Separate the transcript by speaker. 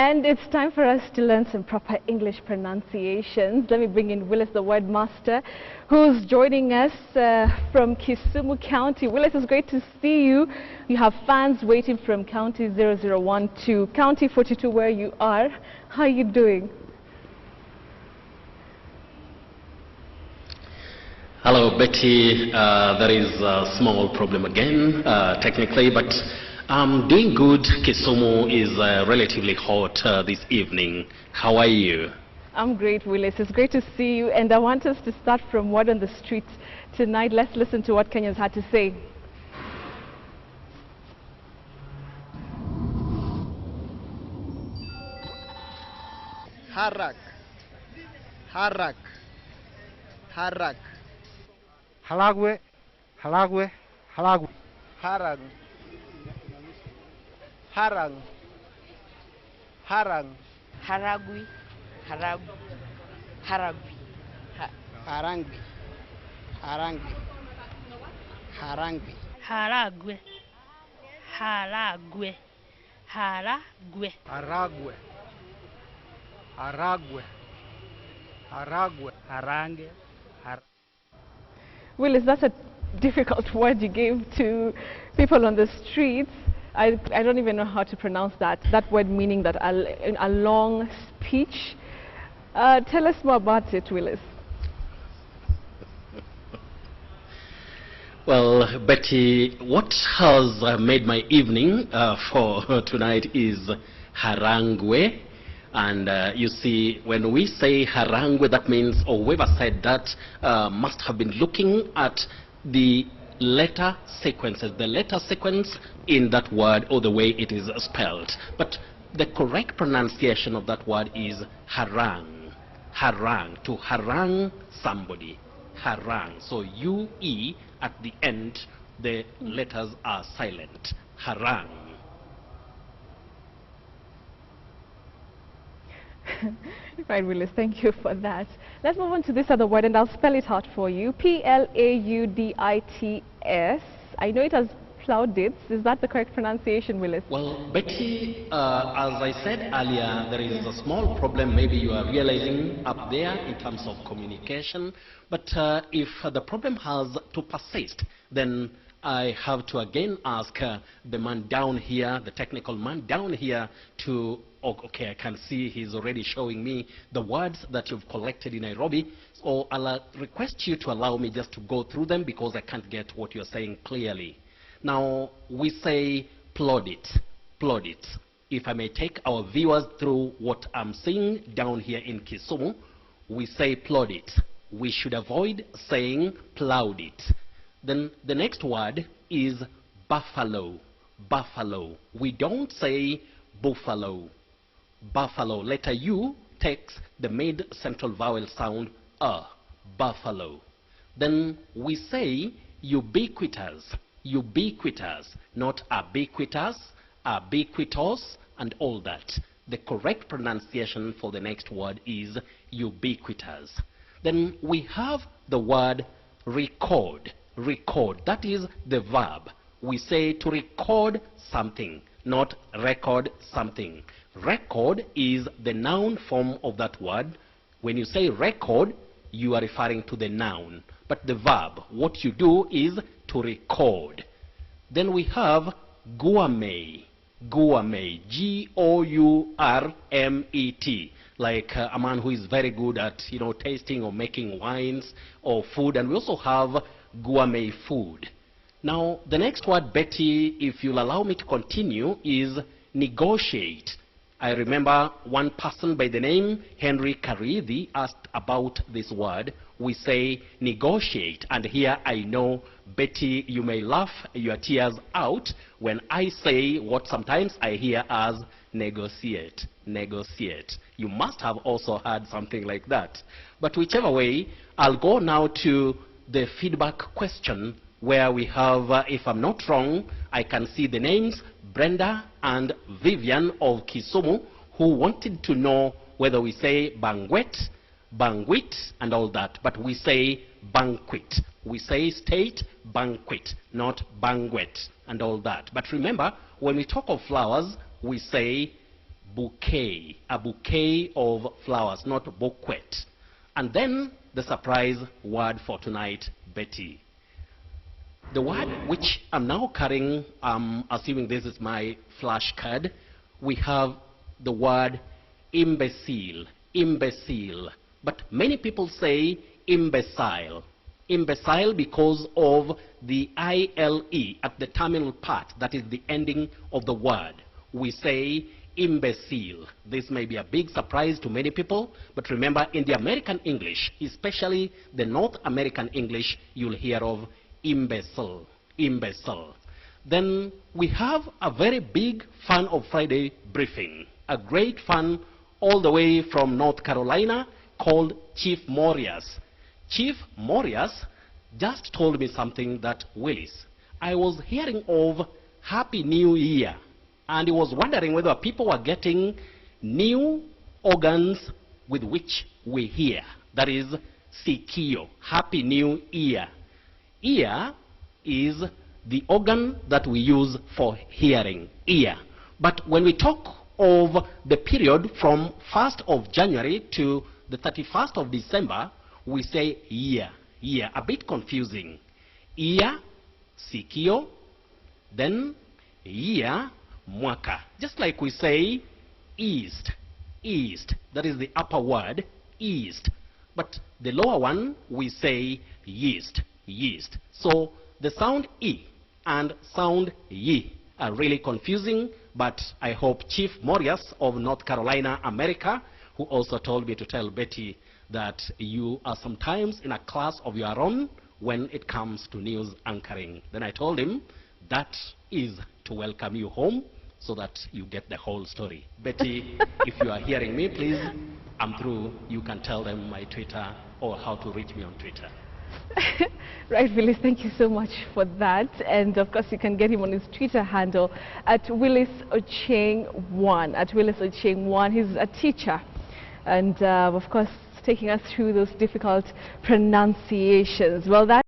Speaker 1: And it's time for us to learn some proper English pronunciations. Let me bring in Willis, the word master, who's joining us from Kisumu County. Willis, it's great to see you. You have fans waiting from County 001 to County 42 where you are. How are you doing?
Speaker 2: Hello, Betty. There is a small problem again, technically, but I'm doing good. Kisumu is relatively hot this evening. How are you?
Speaker 1: I'm great, Willis. It's great to see you. And I want us to start from word on the street tonight. Let's listen to what Kenyans had to say.
Speaker 3: Harak, harak, harak.
Speaker 4: Halagwe, halagwe, halagwe.
Speaker 3: Harang, harang, harang.
Speaker 5: Haragwi, haragwi, haragwi,
Speaker 3: Harangwi, harangwi, harangwi.
Speaker 5: haragwe, haragwe, haragwe.
Speaker 4: Aragwe, aragwe, aragwe, harange,
Speaker 1: Willis, that's a difficult word you gave to people on the streets. I don't even know how to pronounce that. That word meaning that a long speech. Tell us more about it, Willis.
Speaker 2: Well, Betty, what has made my evening for tonight is harangue. And you see, when we say harangue, that means, or whoever said that must have been looking at the letter sequences, the letter sequence in that word or the way it is spelled. But the correct pronunciation of that word is harangue. Harangue, to harangue somebody. Harangue. So U-E at the end, the letters are silent. Harangue.
Speaker 1: Right, Willis, thank you for that. Let's move on to this other word, and I'll spell it out for you. P-L-A-U-D-I-T-S. I know it as plaudits. Is that the correct pronunciation, Willis?
Speaker 2: Well, Betty, as I said earlier, there is a small problem maybe you are realizing up there in terms of communication. But if the problem has to persist, then I have to again ask the man down here, the technical man down here, to, okay, I can see he's already showing me the words that you've collected in Nairobi. So I'll request you to allow me just to go through them because I can't get what you're saying clearly. Now, we say plaudit, plaudit. If I may take our viewers through what I'm seeing down here in Kisumu, we say plaudit. We should avoid saying plaudit. Then the next word is buffalo, buffalo. We don't say buffalo. Buffalo, letter U takes the mid-central vowel sound buffalo. Then we say ubiquitous, ubiquitous, not ubiquitous, ubiquitous, and all that. The correct pronunciation for the next word is ubiquitous. Then we have the word record, record. That is the verb. We say to record something, not record something. Record is the noun form of that word. When you say record, you are referring to the noun. But the verb, what you do is to record. Then we have gourmet, gourmet, G-O-U-R-M-E-T, like a man who is very good at, tasting or making wines or food. And we also have gourmet food. Now, the next word, Betty, if you'll allow me to continue, is negotiate. I remember one person by the name Henry Karithi asked about this word. We say negotiate, and here I know, Betty, you may laugh your tears out when I say what sometimes I hear as negotiate, negotiate. You must have also heard something like that. But whichever way, I'll go now to the feedback question where we have, if I'm not wrong, I can see the names Brenda and Vivian of Kisumu, who wanted to know whether we say banquet, banquet, and all that. But we say banquet. We say state banquet, not banquet, and all that. But remember, when we talk of flowers, we say bouquet, a bouquet of flowers, not bouquet. And then the surprise word for tonight, Betty. The word which I'm now carrying, assuming this is my flashcard, we have the word imbecile, imbecile. But many people say imbecile. Imbecile because of the ILE at the terminal part, that is the ending of the word. We say imbecile. This may be a big surprise to many people, but remember, in the American English, especially the North American English, you'll hear of imbecile, imbecile. Then we have a very big fan of Friday briefing, a great fan all the way from North Carolina called Chief Morias. Chief Morias just told me something that, Willis, I was hearing of Happy New Year, and he was wondering whether people were getting new organs with which we hear. That is Sikio, Happy New Year. Ear is the organ that we use for hearing, ear. But when we talk of the period from 1st of January to the 31st of December, we say year, year. A bit confusing. Ear, sikio, then year, mwaka. Just like we say east, east. That is the upper word, east. But the lower one, we say yeast, yeast. So the sound E and sound ye are really confusing, but I hope Chief Morias of North Carolina, America, who also told me to tell Betty that you are sometimes in a class of your own when it comes to news anchoring. Then I told him that is to welcome you home so that you get the whole story. Betty, if you are hearing me, please, I'm through. You can tell them my Twitter or how to reach me on Twitter.
Speaker 1: Right, Willis, thank you so much for that. And of course, you can get him on his Twitter handle at Willis Ocheng1. At Willis Ocheng1, he's a teacher. And of course, taking us through those difficult pronunciations. Well, that